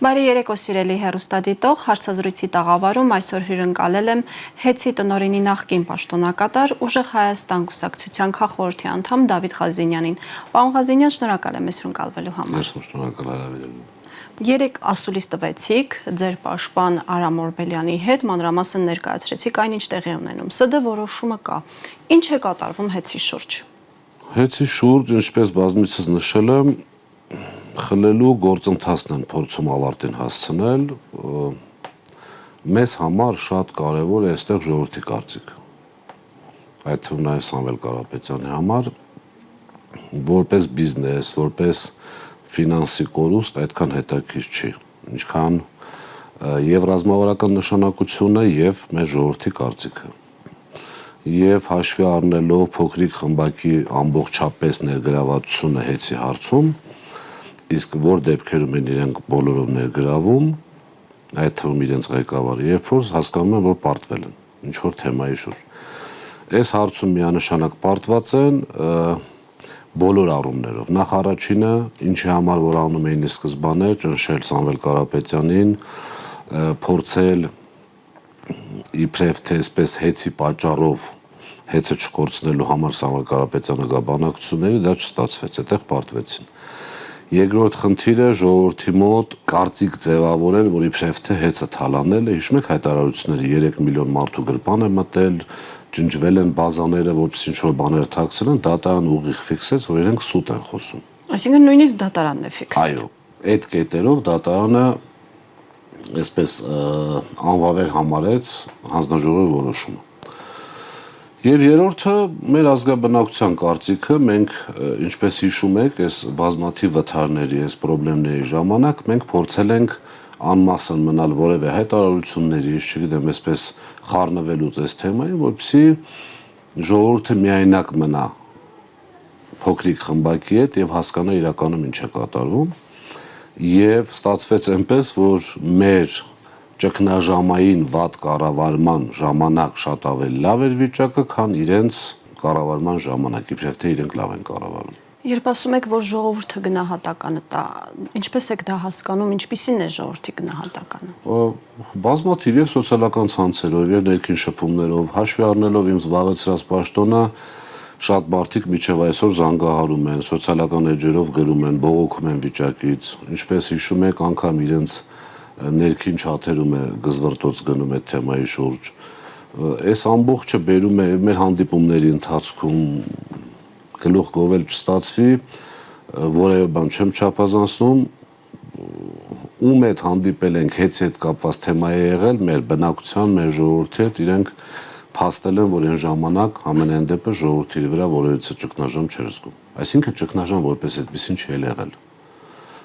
Բարի երեկո սիրելի հեռուստադիտող, հարցազրույցի տաղավարում այսօր հյուրընկալել եմ ՀԵՑ-ի տնօրենի նախկին պաշտոնակատար Ուժեղ Հայաստան կուսակցության քաղխորհրդի անդամ Դավիթ Ղազինյանին։ Պարոն Ղազինյան, շնորհակալ եմ մեզ հյուրընկալվելու համար։ Ես շնորհակալ հրավերելու։ Երեք ասուլիս տվեցիք ձեր պաշտպան Արամ Օրբելյանի հետ, մանրամասն ներկայացրեցիք այնինչ տեղի ունենում։ ՍԴ որոշումը կա։ Ինչ է կատարվում ՀԵՑ-ի շուրջ։ ՀԵՑ-ի շուրջ, ինչպես բազմիցս նշել եմ, խլելու գործընթացն են փորձում ավարտին հասցնել, մեզ համար շատ կարևոր է այստեղ ժողովրդի կարծիքը, այդ թվում նաև Սամվել Կարապետյանի համար, որպես բիզնես, որպես ֆինանսի կորուստ այդքան հետաքրքիր չի, ինչքան եւ ռազմավարական նշանակությունը եւ մեր ժողովրդի կարծիքը։ Եվ հաշվի առնելով փոքրիկ խմբակի ամբողջապես ներգրավվածությունը ՀԵՑ-ի հարցում, իսկ որ դեպքերում են իրենք բոլորով ներգրավում, այդ թվում իրենց ղեկավարը, երբ որ հասկանում են, որ պարտվել են ինչ-որ թեմայի շուրջ։ Այս հարցում միանշանակ պարտված են բոլոր առումներով։ Նախ առաջինը, ինչի համար որ անում էին սկզբանե, ճնշել Սամվել Կարապետյանին, փորձել իբրև թե այսպես ՀԵՑ-ի պատճառով ՀԵՑ-ը չկորցնելու համար Սամվել Կարապետյանը գա բանակցությունների, դա չստացվեց, այդտեղ պարտվեցին։ Երկրորդ խնդիրը ժողովրդի մոտ կարծիք ձևավորել, որ իբրև թե ՀԵՑ-ը թալանել է, հիշում եք հայտարարությունների 3 միլիոն մարդու գրպան է մտել, ջնջվել են բազաները, որպես ինչ-որ բաներ թաքցրեն, դատարան ուղիղ ֆիքսեց, որ իրենք սուտ են խոսում։ Այսինքն նույնիսկ դատարանն է ֆիքսել։ Այո, այդ կետերով դատարանը այսպես անվավեր համարեց հանձնաժողովի որոշումը։ Եվ երրորդը մեր ազգաբնակության կարծիքը, մենք ինչպես հիշում եք, այս բազմաթիվ վթարների, այս խնդիրների ժամանակ մենք փորձել ենք անմասն մնալ որևէ հայտարարությունների, չգիտեմ, այսպես խառնվելուց այս թեմային, որպեսզի ժողովուրդը միայնակ մնա փոքրիկ խմբակի հետ եւ հասկանա իրականում ինչ է կատարվում։ Եվ ստացվեց այնպես, որ մեր ճգնաժամային վատ կառավարման ժամանակ շատ ավելի լավ էր վիճակը, քան իրենց կառավարման ժամանակ, իբրև թե իրենք լավ են կառավարում։ Երբ ասում եք, որ ժողովուրդը գնահատականը տա, ինչպես եք դա հասկանում, ինչպիսին է ժողովրդի գնահատականը։ Բազմաթիվ եւ սոցիալական ցանցերով եւ ներքին շփումներով, հաշվի առնելով իմ զբաղեցրած պաշտոնը, շատ մարդիկ միջև այսօր զանգահարում են, սոցիալական էջերով գրում են, բողոքում են վիճակից, ինչպես հիշում եք, անգամ իրենց ներքին չաթերում է գզվռտոց գնում այդ թեմայի շուրջ։ Այս ամբողջը բերում է մեր հանդիպումների ընթացքում գլուխ գովել չստացվի, որևէ բան չեմ չափազանցնում, ում հետ հանդիպել ենք, ՀԵՑ-ի հետ կապված թեմա է եղել, մեր բնակության, մեր ժողովրդի հետ, իրենք փաստել են, որ այն ժամանակ ամենայն դեպս ժողովրդի վրա որևիցե ճգնաժամ չէր զգում։ Այսինքն ճգնաժամ որպես այդպեսին չի եղել։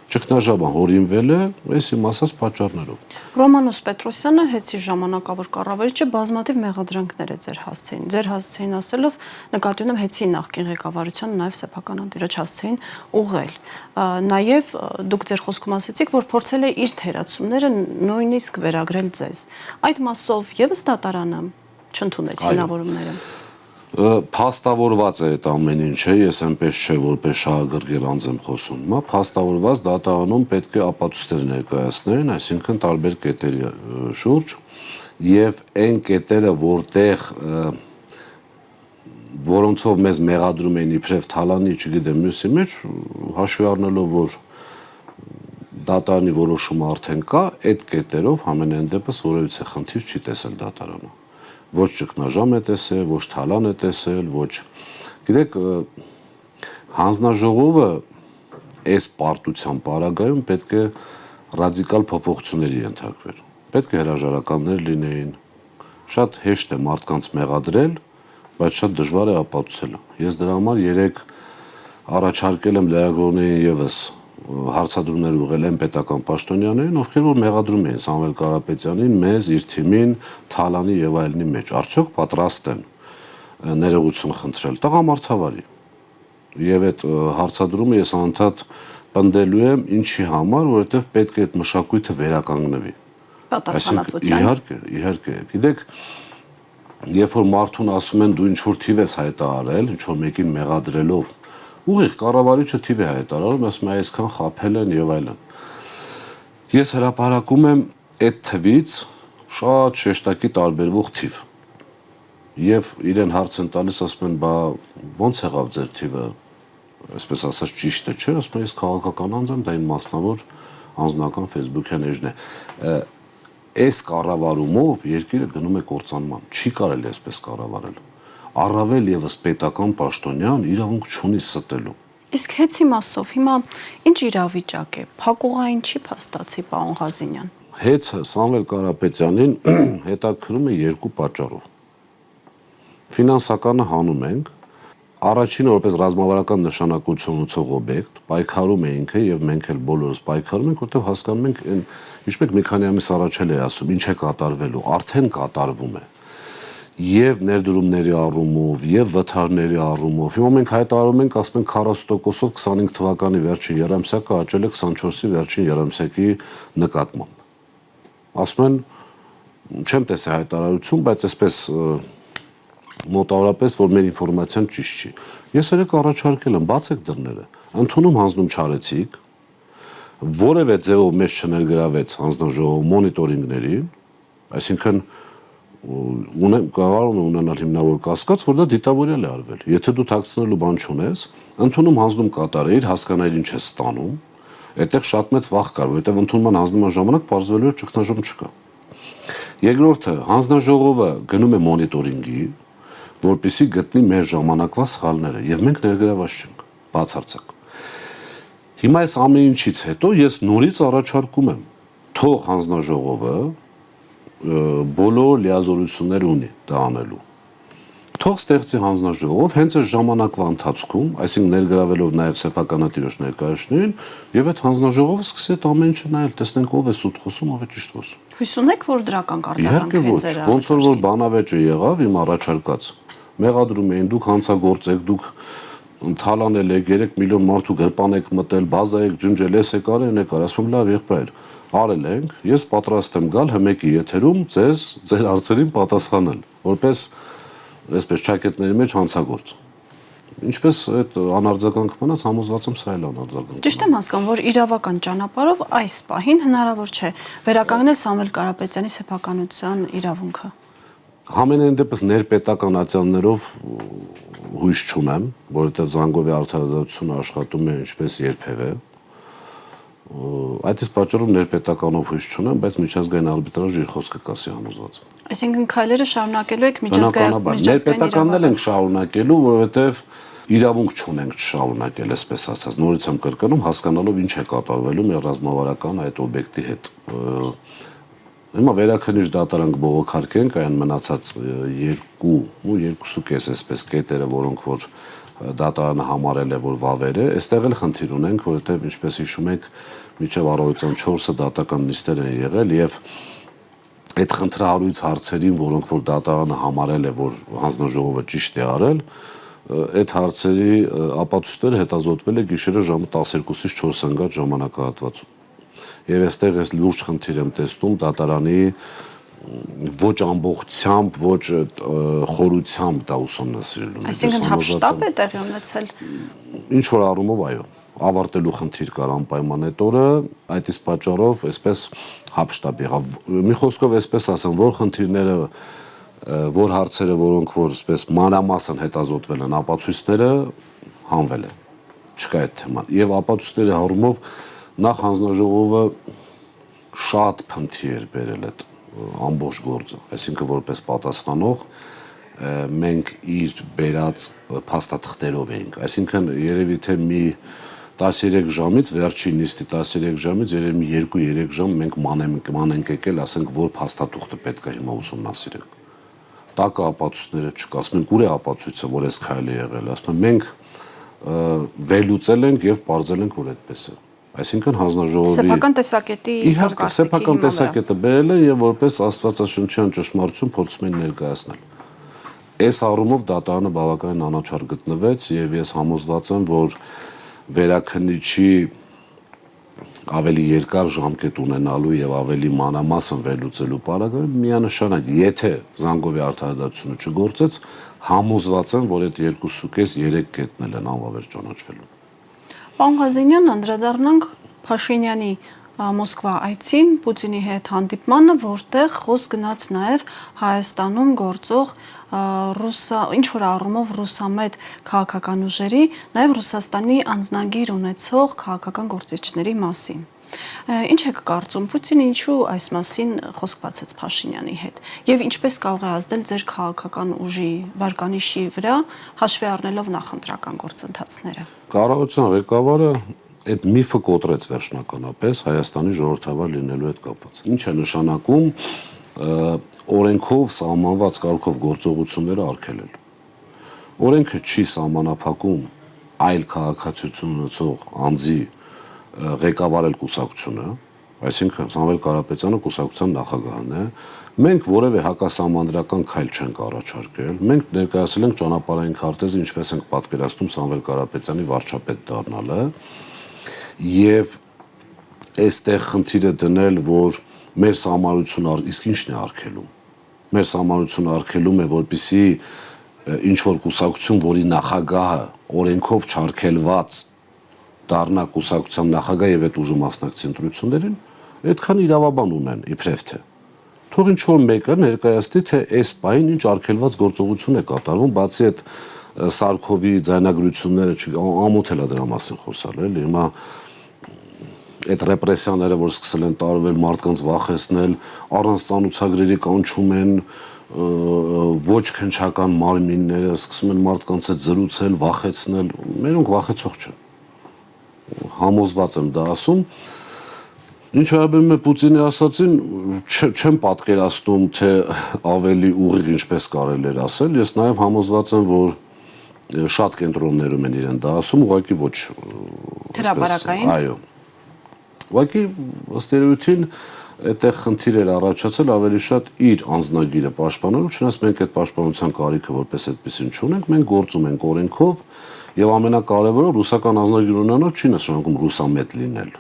Ճգնաժամը հորինվել է այս իմ ասած պատճառներով։ Ռոմանոս Պետրոսյանը ՀԵՑ-ի ժամանակավոր կառավարիչը բազմաթիվ մեղադրանքներ է ձեր հասցեին ասելով, նկատի ունեմ ՀԵՑ-ի նախկին ղեկավարությանը, նաև սեփական անտիրոջ հասցեին ուղղել։ Նաև դուք ձեր խոսքում ասացիք, որ փորձել է իր թերացումները նույնիսկ վերագրել ձեզ։ Այդ մասով եւս դատարանը չընդունեց հիմնավորումները։ Փաստավորված է այդ ամեն ինչը, ես այնպես չէ, որպես շահագրգիռ անձ եմ խոսում, հիմա փաստավորված դատարանում պետք է ապացույցներ ներկայացնեն, այսինքն տարբեր կետերի շուրջ, եւ այն կետերը, որոնցով մեզ մեղադրում էին իբրև թալանի, չգիտեմ, մյուսի մեջ, հաշվի առնելով, որ դատարանի որոշումը արդեն կա, այդ կետերով ամենայն դեպս որևիցե խնդիր չի տեսել դատարանը։ Ոչ ճգնաժամ է տեսել, ոչ թալան է տեսել, ոչ։ Գիտեք, հանձնաժողովը այս պարտության պարագայում պետք է ռադիկալ փոփոխությունների ենթարկվեր։ Պետք է հրաժարականներ լինեին։ Շատ հեշտ է մարդկանց մեղադրել, բայց շատ դժվար է ապացուցելը։ Ես դրա համար երեք առաջարկել եմ լրագրողներին եւս հարցադրումներ ուղղել են պետական պաշտոնյաներին, ովքեր որ մեղադրում էին Սամվել Կարապետյանին, մեզ, իր թիմին, թալանի եւ այլնի մեջ։ Արդյոք պատրաստ են ներողություն խնդրել տղամարդավարի։ Եվ այդ հարցադրումը ես անդադ պնդելու եմ ինչի համար, որովհետեւ պետք է այդ մշակույթը վերականգնվի։ Պատասխանատվության։ Իհարկե, գիտեք, երբ որ մարդուն ասում են դու ինչ որ թիվ ես հայտարարել, ինչ որ մեկին մեղադրելով, ուղիղ կառավարիչը թիվ է հայտարարում, ասում է այսքան խաբել են եւ այլն։ Ես հրապարակում եմ այդ թվից շատ շեշտակի տարբերվող թիվ։ Եվ իրեն հարց են տալիս, ասում են, բա ո՞նց եղավ ձեր թիվը, այսպես ասած ճիշտ է, չէ՞, ասում եմ, ես քաղաքական անձ եմ, դա իմ մասնավոր անձնական Facebook-յան էջն է։ Այս կառավարումով երկիրը գնում է կործանման, չի կարելի այսպես կառավարել։ Առավել եւս պետական պաշտոնյան իրավունք չունի ստելու։ Իսկ հեծի մասով հիմա ինչ իրավիճակ է, փակուղային չի փաստացի, պարոն Ղազինյան։ Հեծը Սամվել Կարապետյանին հետաքրում է երկու պատճառով։ Ֆինանսականը հանում ենք, առաջինը որպես ռազմավարական նշանակություն ունեցող օբյեկտ, պայքարում է ինքը եւ մենք էլ բոլորս պայքարում ենք, որտեղ հասկանում ենք, ինչպես մի քանի ամիս առաջ էլ է ասում, ինչ է կատարվելու, արդեն կատարվում է։ Եվ ներդրումների առումով, եւ վթարների առումով։ Հիմա մենք հայտարարում ենք, ասում ենք 40%-ով 25 թվականի վերջին երամսյակը աճել է 24-ի վերջին երամսյակի նկատմամբ։ Ասում են, չեմ տեսել հայտարարություն, բայց այսպես մոտավորապես, որ մեր ինֆորմացիան ճիշտ չի։ Ես երեք առաջարկել եմ, բացեք դռները, ընդունում հանձնում չարեցիք, որևէ ձևով մեզ չներգրավեց հանձնաժողով մոնիտորինգների, այսինքն կարող եմ ունենալ հիմնավոր կասկած, որ դա դիտավորյալ է արվել։ Եթե դու թաքցնելու բան չունես, ընդունում հանձնում կատարեիր, հասկանայիր ինչ է ստանում, այդտեղ շատ մեծ վախ կար, որովհետև ընդունման հանձնման ժամանակ պարզվելու էր ճգնաժամ չկա։ Երկրորդը, հանձնաժողովը գնում է մոնիտորինգի, որպեսզի գտնի մեր ժամանակվա սխալները, եւ մենք ներգրաված չենք, բացարձակ։ Հիմա այս ամեն ինչից հետո ես նորից առաջարկում եմ, թող հանձնաժողովը բոլոր լիազորություններ ունի դա անելու։ Թող ստեղծի հանձնաժողով հենց այս ժամանակվա ընթացքում, այսինքն ներգրավելով նաև սեփականատիրոջ ներկայացուցիչներին, եւ այդ հանձնաժողովը սկսի այդ ամեն ինչը նայել, տեսնենք ով է սուտ խոսում, ով է ճիշտ խոսում։ Հույս ունեք, որ դրական կարգավիճակ է։ Ոնց որ բանավեճը եղավ, իմ առաջարկած մեղադրում էին, դուք հանցագործ եք, դուք թալանել եք, 3 միլիոն մարդու գրպան եք մտել, բազա եք ջնջել, էս եք արել, եք արել, ասում լավ եղբայր, արել ենք, ես պատրաստ եմ գալ հմեկի եթերում ձեր հարցերին պատասխանել, որպես այսպես ճակետների մեջ հանցագործ։ Ինչպես այդ անարձագանք մնաց, համոզված եմ սա էլ անարձագանք։ Ճիշտ եմ հասկանում, որ իրավական ճանապարհով այս պահին հնարավոր չէ վերականգնել Սամվել Կարապետյանի սեփականության իրավունքը։ Համենայն դեպս ներպետական ացիաներով հույս չունեմ, որովհետև Զանգովի արդարադատությունը աշխատում է ինչպես երբևէ։ Այդ իսկ պատճառով ներպետականով հույս չունեմ, բայց միջազգային արբիտրաժը իր խոսքը կասի համոզված։ Այսինքն քայլերը շարունակելու եք միջազգային ներպետականն ենք շարունակելու, որովհետև իրավունք չունենք չշարունակել, այսպես ասած, նորից եմ կրկնում, հասկանալով ինչ է կատարվելու մեր ռազմավարական այդ օբյեկտի հետ։ Հիմա վերաքննիչ դատարան կբողոքարկենք այն մնացած 2.5 այսպես կետերը, որոնք որ դատարանը համարել է, որ վավեր է, այստեղ էլ խնդիր ունենք, որովհետև ինչպես հիշում եք, մինչև առավոտյան 4-ը դատական նիստեր են եղել եւ այդ խնդրահարույց հարցերին, որոնք որ դատարանը համարել է, որ հանձնաժողովը ճիշտ է արել, այդ հարցերի ապացույցները հետազոտվել է գիշերը ժամը 12-ից 4 ընկած ժամանակահատվածում։ Եվ այստեղ ես լուրջ խնդիր եմ տեսնում դատարանի ոչ ամբողջությամբ, ոչ խորությամբ դա ուսումնասիրելու։ Այսինքն հապշտապ է տեղի ունեցել։ Ինչ որ առումով այո, ավարտելու խնդիր կար անպայման այդ օրը, այդ իսկ պատճառով այսպես հապշտապ եղավ։ Մի խոսքով այսպես ասեմ, որ խնդիրները, որ հարցերը, որոնք որ այսպես մանրամասն հետազոտվել են, ապացույցները հանվել են։ Չկա այդ թեման։ Եվ ապացույցների առումով նախ հանձնաժողովը շատ փնթի էր բերել այդ ամբողջ գործը, այսինքն որպես պատասխանող մենք իր բերած փաստաթղթերով էինք, այսինքն երևի թե մի 13 ժամից վերջին նիստի 13 ժամից երևի մի 2-3 ժամ մենք մանենք եկել, ասենք որ փաստաթուղթը պետք է հիմա ուսումնասիրենք։ Տակը ապացույցները չկա, ասում ենք ուր է ապացույցը, որ այս քայլը եղել, ասում են մենք վերլուծել ենք եւ պարզել ենք, որ այդպես է։ Այսինքն հանձնաժողովի սեփական տեսակետի իհարկե սեփական տեսակետը բերել են եւ որպես աստվածաշնչյան ճշմարտություն փորձում են ներկայացնել։ Այս առումով դատարանը բավականին անաչառ գտնվեց եւ ես համոզված եմ, որ վերաքննիչի ավելի երկար ժամկետ ունենալու եւ ավելի մանրամասն վերլուծելու պարագայում միանշանակ, եթե Զանգովի արդարադատությունը չգործեց, համոզված եմ, որ այդ 2.5-3 կետն են անվավեր ճանաչվելու։ Պարոն Ղազինյան, անդրադառնանք Փաշինյանի Մոսկվա այցին Պուտինի հետ հանդիպմանը, որտեղ խոսք գնաց նաև Հայաստանում գործող ինչ որ առումով ռուսամետ քաղաքական ուժերի, նաև Ռուսաստանի անձնագիր ունեցող քաղաքական գործիչների մասին։ Ինչ եք կարծում, Պուտինը ինչու այս մասին խոսք բացեց Փաշինյանի հետ եւ ինչպես կարող է ազդել ձեր քաղաքական ուժի վարկանիշի վրա, հաշվի առնելով նախընտրական գործընթացները։ Կառավարության ղեկավարը այդ միֆը կոտրեց վերջնականապես Հայաստանի ժողովրդավար լինելու հետ կապված։ Ինչ է նշանակում օրենքով սահմանված կարգով գործողությունները արգելել։ Օրենքը չի սահմանափակում այլ քաղաքացիություն ունեցող անձի ղեկավարել կուսակցությունը, այսինքն Սամվել Կարապետյանը կուսակցության նախագահն է, մենք որևէ հակասահմանադրական քայլ չենք առաջարկել, մենք ներկայացրել ենք ճանապարհային քարտեզը, ինչպես ենք պատկերացնում Սամվել Կարապետյանի վարչապետ դառնալը, եւ այստեղ խնդիրը դնել, որ մեր սահմանությունը իսկ ինչն է արգելում։ Մեր սահմանությունը արգելում է, որպեսզի ինչ որ կուսակցություն, որի նախագահը օրենքով չարգելված դառնա կուսակցության նախագահ եւ այդ ուժը մասնակցի ընտրություններին, այդքան իրավաբան ունեն իբրև թե։ Թող ինչ որ մեկը ներկայացնի, թե այս պահին ինչ արգելված գործողություն է կատարվում, բացի այդ Սարքովի ձայնագրությունները ամոթ էլ է դրա մասին խոսալ, էլի։ Հիմա այդ ռեպրեսիաները, որ սկսել են տարվել, մարդկանց վախեցնել, առանց ծանուցագրերի կանչում են ոչ քնչական մարմինները, սկսում են մարդկանց հետ զրուցել, վախեցնել, մերոնք վախեցող չեն։ Համոզված եմ դա ասում։ Ինչ վերաբերում է Պուտինի ասածին, չեմ պատկերացնում, թե ավելի ուղիղ ինչպես կարելի էր ասել, ես նաև համոզված եմ, որ շատ կենտրոններում են իրեն դա ասում, ուղղակի ոչ հրապարակային։ Այո։ Ուղղակի ըստ երևույթին այդտեղ խնդիր էր առաջացել ավելի շատ իր անձնագիրը պաշտպանելու, չնայած մենք այդ պաշտպանության կարիքը որպես այդպեսին չունենք, մենք գործում ենք օրենքով եւ ամենակարևորը ռուսական անձնագիր ունենալ չի նշանակում ռուսամետ լինել։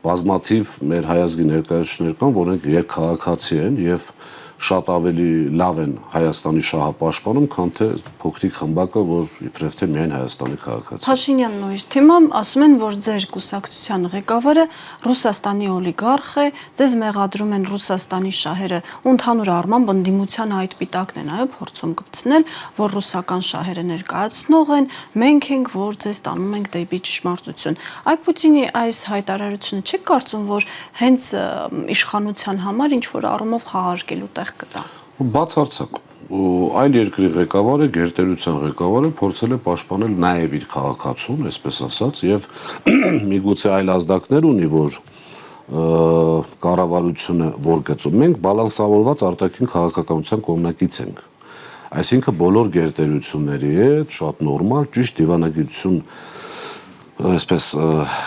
Բազմաթիվ մեր հայազգի ներկայացուցիչներ կան, որոնք երկքաղաքացի են եւ շատ ավելի լավ են Հայաստանի շահը պաշտպանում, քան թե փոքրիկ խմբակը, որ իբրև թե միայն Հայաստանի քաղաքացի։ Փաշինյանն ու իր թիմը ասում են, որ ձեր կուսակցության ղեկավարը Ռուսաստանի օլիգարխ է, ձեզ մեղադրում են Ռուսաստանի շահերը ու ընդհանուր առմամբ ընդդիմության այդ պիտակն է նաև փորձում կպցնել, որ ռուսական շահերը ներկայացնող են, մենք ենք, որ ձեզ տանում ենք դեպի ճշմարտություն։ Այ Պուտինի այս հայտարարությունը չեք կարծում, որ հենց իշխանության համար ինչ որ առումով խաղարկելու տեղ կտա։ Բացարձակ այլ երկրի ղեկավարը, գերտերության ղեկավարը փորձել է պաշտպանել նաև իր քաղաքացուն, այսպես ասած, եւ միգուցե այլ ազդակներ ունի, որ կառավարությունը որ գծում։ Մենք բալանսավորված արտաքին քաղաքականության կողմնակից ենք։ Այսինքն բոլոր գերտերությունների հետ շատ նորմալ, ճիշտ դիվանագիտություն այսպես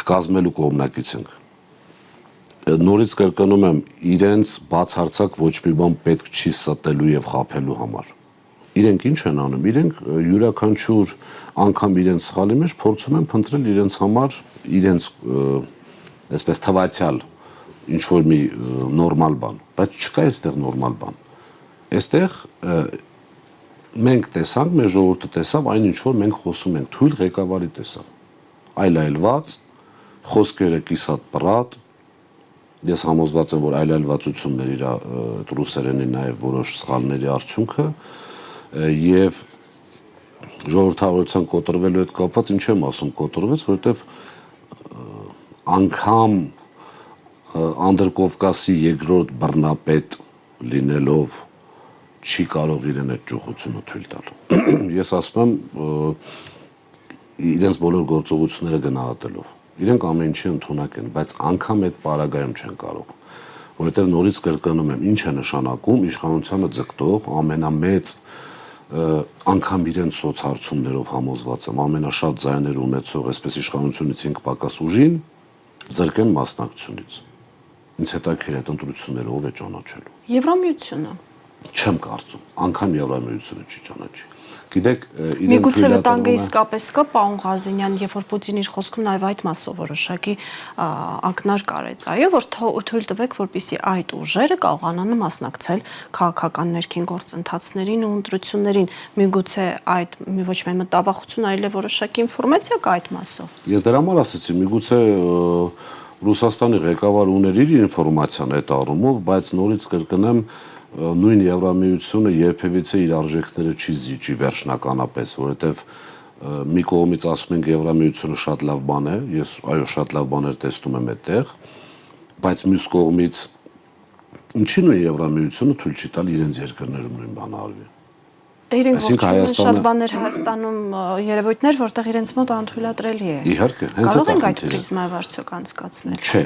կազմելու կողմնակից ենք։ Նորից կրկնում եմ, իրենց բացարձակ ոչ մի բան պետք չի ստելու եւ խաբելու համար։ Իրենք ինչ են անում։ Իրենք յուրաքանչյուր անգամ իրենց սխալի մեջ փորձում են փնտրել իրենց համար իրենց այսպես թվացial ինչ որ մի նորմալ բան, բայց չկա այստեղ նորմալ բան։ Այստեղ մենք տեսանք, մեր ժողովուրդը տեսավ այն ինչ որ մենք խոսում ենք, թույլ ղեկավարի տեսավ։ Այլայլված խոսքերը կիսատ պրատ։ Ես համոզված եմ, որ այլայլվածություններ իր ռուսերենի նաև որոշ սխալների արդյունքը եւ ժողովրդավարության կոտրվելու հետ կապված ինչ եմ ասում կոտրվեց, որովհետեւ անգամ Անդրկովկասի երկրորդ բռնապետ լինելով չի կարող իրեն այդ ճոխությունը թույլ տալ։ Ես ասում եմ իրենց բոլոր գործողությունները գնահատելով իրենք ամեն ինչի ընդունակ են, բայց անգամ այդ պարագայում չեն կարող, որովհետև նորից կրկնում եմ, ինչ է նշանակում իշխանությանը ձգտող ամենամեծ անգամ իրենց սոցհարցումներով համոզված եմ, ամենաշատ ձայներ ունեցող, այսպես իշխանությունից 5 պակաս ուժին զրկեն մասնակցությունից։ Ինձ հետաքրքիր այդ ընտրությունները ով է ճանաչելու։ Եվրամիությունը։ Չեմ կարծում, անգամ Եվրամիությունը չի ճանաչի։ Գիտեք, Միգուցե վտանգը իսկապես կա, պարոն Ղազենյան, երբ որ Պուտինի իր խոսքում նաև այդ մասով որոշակի ակնարկ արեց, այո, որ թույլ տվեք, որպեսզի այդ ուժերը կարողանան մասնակցել քաղաքական ներքին գործընթացներին ու ընտրություններին, միգուցե այդ ոչ միայն մտավախություն, այլև որոշակի ինֆորմացիա կա այդ մասով։ Ես դրա համար ասացի, միգուցե Ռուսաստանի ղեկավար ուներ իր ինֆորմացիան այդ առումով, բայց նորից կրկնեմ, նույն Եվրամիությունը երբևիցե իր արժեքները չի զիջի վերջնականապես, որովհետև մի կողմից ասում ենք Եվրամիությունը շատ լավ բան է, ես այո շատ լավ բաներ տեսնում եմ այդտեղ, բայց մյուս կողմից ինչի նույն Եվրամիությունը թույլ չի տալ իրենց երկրներում նույն բանը արվի։ Դե իրենք ողջունում շատ բաներ Հայաստանում երևույթներ, որտեղ իրենց մոտ անթույլատրելի է։ Իհարկե, հենց կարող ենք այդ պրիզմայով արդյոք անցկացնել։ Չէ,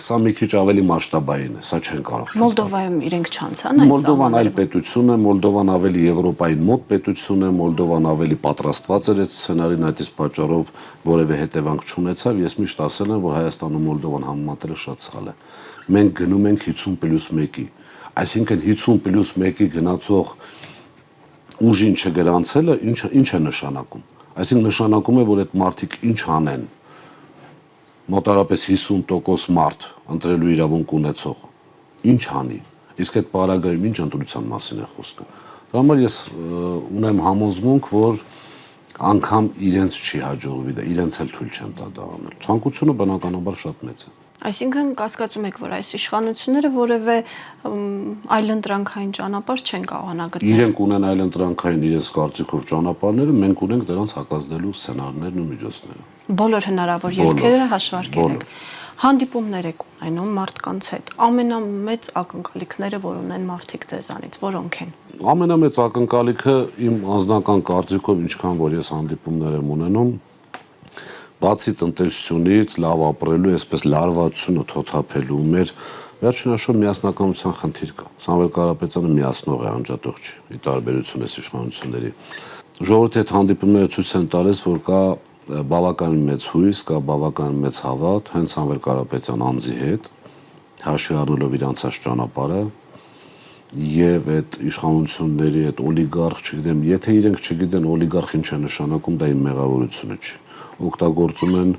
սա մի քիչ ավելի մասշտաբային է, սա չեն կարող։ Մոլդովայում իրենք չանցան այդ Մոլդովան այլ պետություն է, Մոլդովան ավելի Եվրոպային մոտ պետություն է, Մոլդովան ավելի պատրաստված էր այդ սցենարին, այդ իսկ պատճառով որևէ հետևանք չունեցավ։ Ես միշտ ասել եմ, որ Հայաստանը Մոլդովան համեմատելը շատ սխալ է։ Մենք գնում ենք 50+1-ի, այսինքն 50+1-ի գնացող ուժին չգրանցելը ինչ է նշանակում։ Այսինքն նշանակում է, որ այդ մարդիկ ինչ անեն։ Մոտարապես 50% մարդ ընտրելու իրավունք ունեցող ինչ անի։ Իսկ այդ պարագայում ինչ ընտրության մասին է խոսքը։ Դրա համար ես ունեմ համոզմունք, որ անգամ իրենց չի հաջողվի դա, իրենց էլ թույլ չեն տա դա անել։ Ցանկությունը բնականաբար շատ մեծ է։ Այսինքն կասկածում եք, որ այս իշխանությունները որևէ այլընտրանքային ճանապարհ չեն կարողանա գտնել։ Իրենք ունեն այլընտրանքային իրենց կարծիքով ճանապարհները, մենք ունենք դրանց հակազդելու սցենարներն ու միջոցները։ Բոլոր հնարավոր ելքերը հաշվարկել եք։ Հանդիպումներ եք ունենում մարդկանց հետ։ Ամենամեծ ակնկալիքները, որ ունեն մարդիկ ձեզանից, որոնք են։ Ամենամեծ ակնկալիքը իմ անձնական կարծիքով, ինչքան որ ես հանդիպումներ եմ ունենում, բացի տնտեսությունից, լավ ապրելու, այսպես լարվածությունը թոթափելու մեր վերջնաշով միասնականության խնդիր կա։ Սամվել Կարապետյանը միասնող է, անջատող չի, ի տարբերություն այս իշխանությունների։ Ժողովրդի հետ հանդիպումները ցույց են տալիս, որ կա բավականին մեծ հույս, կա բավականին մեծ հավատ հենց Սամվել Կարապետյան անձի հետ, հաշվի առնելով իր անցած ճանապարհը եւ այդ իշխանությունների այդ օլիգարխ, չգիտեմ, եթե իրենք չգիտեն օլիգարխ ինչ է նշանակում, դա իմ մեղավորությունը չի։ Օգտագործում են,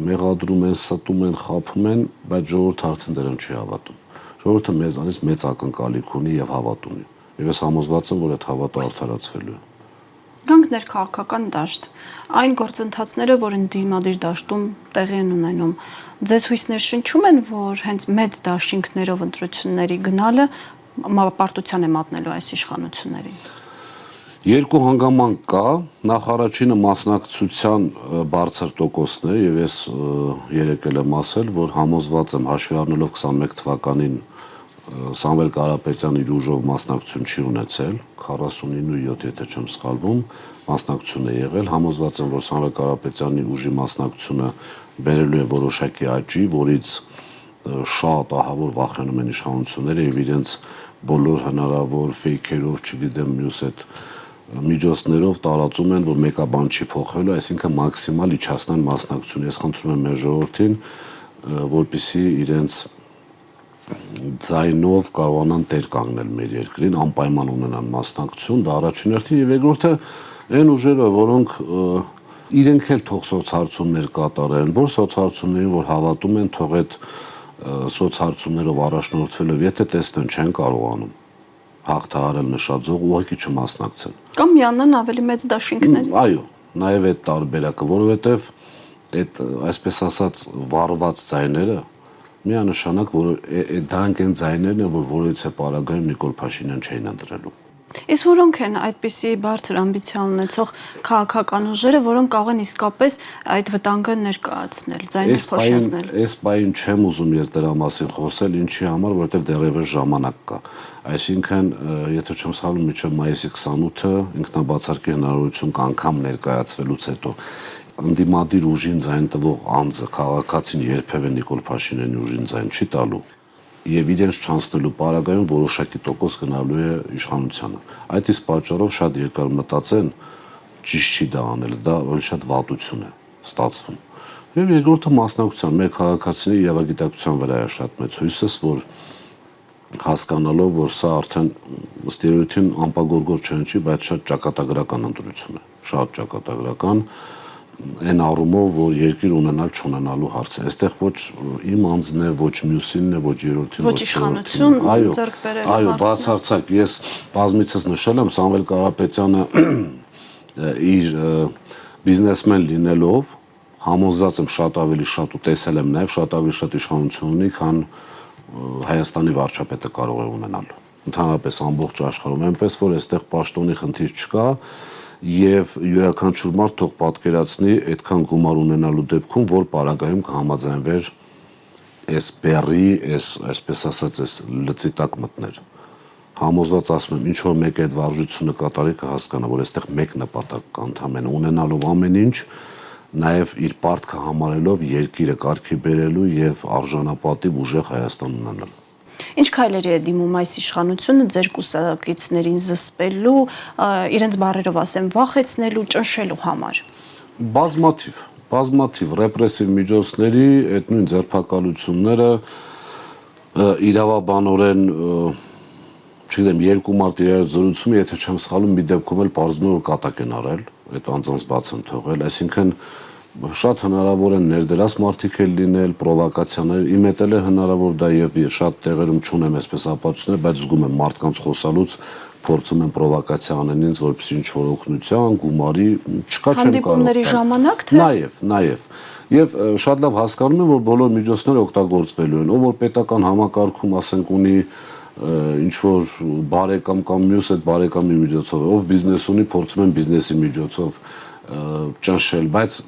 մեղադրում են, ստում են, խաբում են, բայց ժողովուրդը արդեն դրան չի հավատում։ Ժողովուրդը մեզանից մեծ ակնկալիք ունի եւ հավատ ունի։ Եվ ես համոզված եմ, որ այդ հավատը արդարացվելու է։ Գանք ներքաղաքական դաշտ, այն գործընթացները, որ ընդդիմադիր դաշտում տեղի են ունենում, ձեզ հույսներ շնչում են, որ հենց մեծ դաշինքներով ընտրությունների գնալը պարտության է մատնելու այս իշխանություններին։ Երկու հանգամանք կա, նախ առաջինը մասնակցության բարձր տոկոսն է եւ ես երեկ եմ ասել, որ համոզված եմ հաշվի առնելով 21 թվականին Սամվել Կարապետյան իր ուժով մասնակցություն չի ունեցել, 49.7 եթե չեմ սխալվում, մասնակցություն է եղել, համոզված եմ, որ Սամվել Կարապետյանի ուժի մասնակցությունը բերելու է որոշակի աճի, որից շատ ահավոր վախենում են իշխանությունները եւ իրենց բոլոր հնարավոր ֆեյքերով, չգիտեմ, մյուս այդ միջոցներով տարածում են, որ մեկաբան չի փոխվելու, այսինքն մաքսիմալ իջացնեն մասնակցությունը։ Ես խնդրում եմ մեր ժողովրդին, որպեսզի իրենց ձայնով կարողանան տեր կանգնել մեր երկրին, անպայման ունենան մասնակցություն, դա առաջին հերթին, եւ երկրորդը այն ուժերը, որոնք իրենք էլ թող սոցհարցումներ կատարեն, որ սոցհարցումներին, որ հավատում են, թող այդ սոցհարցումներով առաջնորդվելով, եթե տեսնեն չեն կարողանում հաղթահարել նշաձող, ուղղակի չմասնակցեն։ Կամ միանան ավելի մեծ դաշինքների։ Այո, նաեւ այդ տարբերակը, որովհետեւ այդ այսպես ասած վառված ձայները միանշանակ, որ դրանք են ձայներն են, որ որից է պարագայում Նիկոլ Փաշինյան չէին ընտրելու։ Իսկ որոնք են այդպիսի բարձր ամբիցիա ունեցող քաղաքական ուժերը, որոնք կարող են իսկապես այդ վտանգը ներկայացնել, ձայնը փոշիացնել։ Այս բային չեմ ուզում ես դրա մասին խոսել, ինչի համար, որովհետև դեռևս ժամանակ կա։ Այսինքն, եթե չեմ սխալվում, մինչև մայիսի 28-ը ինքնաբացարկի հնարավորություն կա անգամ ներկայացվելուց հետո ընդդիմադիր ուժին ձայն տվող անձը քաղաքացին երբևէ Նիկոլ Փաշինյանի ուժին ձայն չի տալու եւ իրենց չանցնելու պարագայում որոշակի տոկոս գնալու է իշխանությանը։ Այդ իսկ պատճառով շատ երկար մտածեն, ճիշտ չի դա անել, դա ավելի շատ վատություն է ստացվում։ Եվ երկրորդը մասնակցության, մեր քաղաքացիների իրավագիտակցության վրա է շատ մեծ հույսս, որ հասկանալով, որ սա արդեն ըստ երևույթին անպագորգոր չհնչի, բայց շատ ճակատագրական ընտրություն է, շատ ճակատագրական այն առումով, որ երկիր ունենալ չունենալու հարց է։ Այստեղ ոչ իմ անձն է, ոչ մյուսինն է, ոչ երրորդին, ոչ իշխանություն, ձեռք բերելու հարցը։ Այո, բացարձակ ես բազմիցս նշել եմ, Սամվել Կարապետյանը իր բիզնեսմեն լինելով համոզված եմ շատ ավելի շատ ու տեսել եմ նաև շատ ավելի շատ իշխանություն ունի, քան Հայաստանի վարչապետը կարող է ունենալ։ Ընդհանրապես ամբողջ աշխարհում, այնպես որ այստեղ պաշտոնի խնդիր չկա եւ յուրաքանչյուր մարդ թող պատկերացնի այդքան գումար ունենալու դեպքում, որ պարագայում կհամաձայնվեր այս բեռի, այսպես ասած, այս լծի տակ մտներ։ Համոզված ասում եմ, ինչ որ մեկը այդ վարժությունը կատարի կհասկանա, որ այստեղ մեկ նպատակ կա ընդհանրապես ունենալով ամեն ինչ, նաև իր պարտքը համարելով երկիրը կարգի բերելու եւ արժանապատիվ ուժեղ Հայաստան ունենալու։ Ինչ քայլերի է դիմում այս իշխանությունը ձեր կուսակիցներին զսպելու, իրենց բառերով ասեմ, վախեցնելու, ճնշելու համար։ Բազմաթիվ ռեպրեսիվ միջոցների այդ նույն ձերբակալությունները իրավաբանորեն չգիտեմ, 2 մարդ իրար զրուցում, եթե չեմ սխալվում, մի դեպքում էլ պարզվում է, որ կատակ են արել, այդ անձանց բաց են թողել, այսինքն շատ հնարավոր են ներդրած մարդիկ էլ լինել, պրովոկացիաներ, իմ հետ էլ է հնարավոր դա եւ շատ տեղերում չունեմ այսպես ապացույցներ, բայց զգում եմ մարդկանց խոսալուց փորձում են պրովոկացիա անեն ինձ, որպեսզի ինչ-որ օգնության, գումարի, չկա չեմ կարող։ Հանդիպումների ժամանակ թե Նաեւ եւ շատ լավ հասկանում եմ, որ բոլոր միջոցները օգտագործվելու են, ով որ պետական համակարգում ասենք ունի ինչ որ բարեկամ կամ մյուս այդ բարեկամի միջոցով, ով բիզնես ունի, փորձում են բիզնեսի միջոցով ճնշել, բայց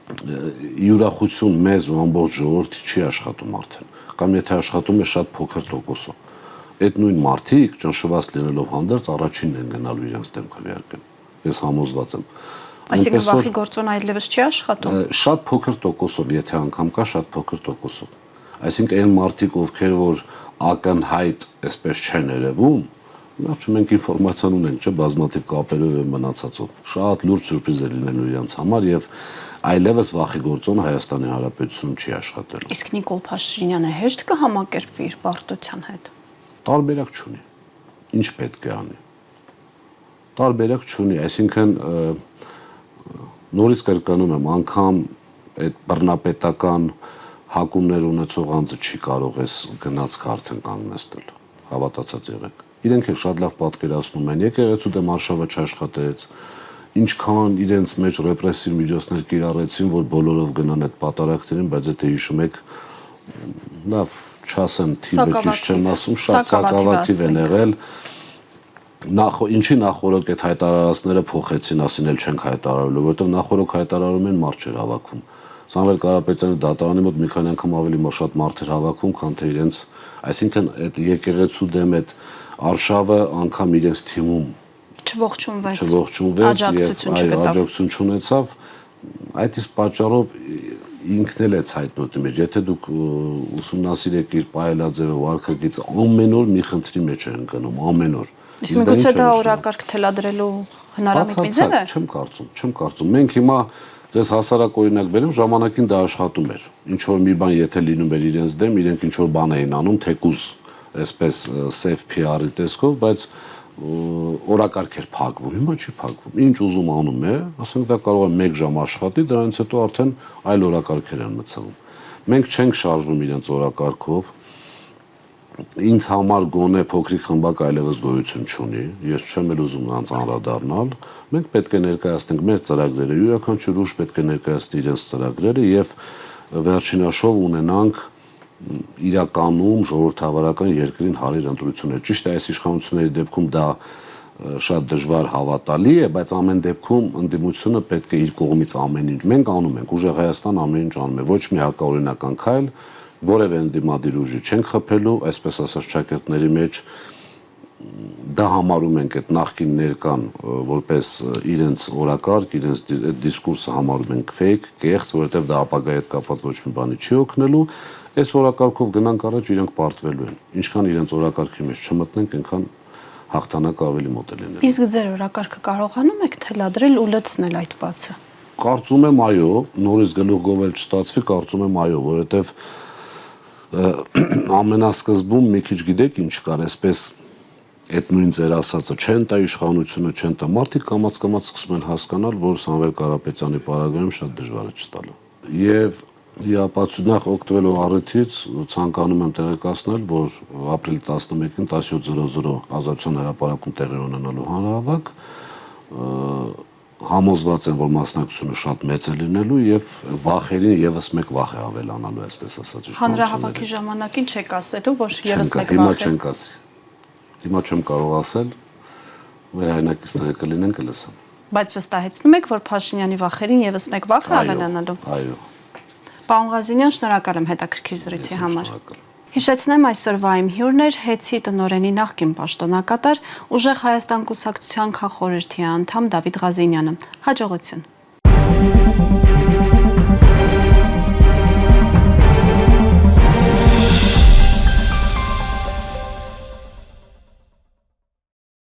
յուրախություն մեզ ու ամբողջ ժողովրդի չի աշխատում արդեն, կամ եթե աշխատում է շատ փոքր տոկոսով։ Այդ նույն մարդիկ ճնշված լինելով հանդերձ առաջինն են գնալու իրենց դեմքը վերարկել։ Ես համոզված եմ։ Այսինքն վախի գործոն այլևս չի աշխատում։ Շատ փոքր տոկոսով, եթե անգամ կա, շատ փոքր տոկոսով։ Այսինքն այն մարդիկ, ովքեր որ ակնհայտ այսպես չեն երևում, նախ մենք ինֆորմացիան ունենք, չէ, բազմաթիվ կապերով եւ մնացածով։ Շատ լուրջ սուրպրիզներ լինելու իրենց համար եւ այլևս վախի գործոն Հայաստանի Հանրապետությունում չի աշխատելու։ Իսկ Նիկոլ Փաշինյանը հեշտ կհամակերպվի իր պարտության հետ։ Տարբերակ չունի։ Ինչ պետք է անի։ Տարբերակ չունի, այսինքն նորից կրկնում եմ, անգամ այդ բռնապետական հակումներ ունեցող անձը չի կարող էս գնացքը արդեն կանգնեցնել, հավատացած եղեք։ Իրենք էլ շատ լավ պատկերացնում են, եկեղեցու դեմ արշավը չաշխատեց, ինչքան իրենց մեջ ռեպրեսիվ միջոցներ կիրառեցին, որ բոլորով գնան այդ պատարակներին, բայց եթե հիշում եք, լավ չասեմ թիվը ճիշտ չեմ ասում, շատ սակավաթիվ են եղել։ Ինչի նախորոք այդ հայտարարածները փոխեցին, ասին էլ չենք հայտարարելու, որովհետև նախորոք հայտարարում են մարդ չէր հավաքվում։ Սամվել Կարապետյանի դատարանի մոտ մի քանի անգամ ավելի շատ մարդ էր հավաքվում, քան թե իրենց, այսինքն այդ եկեղեցու դեմ այդ արշավը անգամ իրենց թիմում չողջունվեց եւ աջակցություն չունեցավ, այդ իսկ պատճառով ինքն էլ է ցայտնոտի մեջ, եթե դուք ուսումնասիրեք իր պայելաձևը, վարքագիծը, ամեն օր մի խնդրի մեջ է ընկնում, ամեն օր։ Իսկ միգուցե դա օրակարգ թելադրելու հնարավորություն է։ Չեմ կարծում։ Մենք հիմա ձեզ հասարակ օրինակ բերեմ, ժամանակին դա աշխատում էր։ Ինչ որ մի բան եթե լինում էր իրենց դեմ, իրենք ինչ որ բան էին անում, թեկուզ այսպես safe PR-ի տեսքով, բայց օրակարգ էր փակվում, հիմա չի փակվում։ Ինչ ուզում անում է, ասենք դա կարող է 1 ժամ աշխատի, դրանից հետո արդեն այլ օրակարգեր են մտցվում։ Մենք չենք շարժվում իրենց օրակարգով։ Ինձ համար գոնե փոքրիկ խմբակ այլևս գոյություն չունի, ես չեմ էլ ուզում նրանց անդրադառնալ։ Մենք պետք է ներկայացնենք մեր ծրագրերը, յուրաքանչյուր ուժ պետք է ներկայացնի իրենց ծրագրերը եւ վերջինաշով ունենանք իրականում ժողովրդավարական երկրին հարիր ընտրություններ։ Ճիշտ է, այս իշխանությունների դեպքում դա շատ դժվար հավատալի է, բայց ամեն դեպքում ընդդիմությունը պետք է իր կողմից ամեն ինչ մենք անում ենք, ուժեղ Հայաստան ամեն ինչ անում է, ոչ մի հակաօրինական քայլ, որևէ ընդդիմադիր ուժի չենք խփելու, այսպես ասած ճակերտների մեջ դա համարում ենք այդ նախկին ներկան որպես իրենց օրակարգ, իրենց դիսկուրսը համարում ենք fake, կեղծ, որովհետև դա ապագայի հետ կապված ոչ մի բանի չի օգնելու, այս օրակարգով գնանք առաջ իրենք պարտվելու են։ Ինչքան իրենց օրակարգի մեջ չմտնենք, այնքան հաղթանակը ավելի մոտ է լինելու։ Իսկ ձեր օրակարգը կարողանում եք թելադրել ու լցնել այդ բացը։ Կարծում եմ այո, նորից գլուխ գովել չստացվի, կարծում եմ այո, որովհետև ամենասկզբում մի քիչ գիտեք ինչ կար, այսպես այդ նույն ձեր ասածը չեն տա իշխանությունը, չեն տա մարդիկ կամաց-կամաց սկսում են հասկանալ, որ Սամվել Կարապետյանի պարագայում շատ դժվար է չտալը։ Եվ իապացունախ օգտվելով առիթից ցանկանում եմ տեղեկացնել, որ ապրիլի 11-ին 17:00 Ազատության հրապարակում տեղի ունենալու հանրահավաք համոզված եմ, որ մասնակցությունը շատ մեծ է լինելու եւ վախերին եւս մեկ վախ է ավելանալու, այսպես ասած։ Հանրահավաքի ժամանակին չեք ասելու, որ եւս մեկ Հիմա վախ է։ չենք ասի։ Հիմա չեմ կարող ասել, մեր հայրենակիցները կլինեն կլսեն։ Բայց վստահեցնում եք, որ Փաշինյանի վախերին եւս մեկ վախ է ավելանալու։ Այո։ Պարոն Ղազինյան, շնորհակալ եմ հետաքրքիր զրույցի համար։ Շնորհակալ։ Հիշեցնեմ այսօրվա իմ հյուրն էր ՀԵՑ-ի տնօրենի նախկին պաշտոնակատար, Ուժեղ Հայաստան կուսակցության քաղխորհրդի անդամ Դավիթ Ղազինյանը։ Հաջողություն։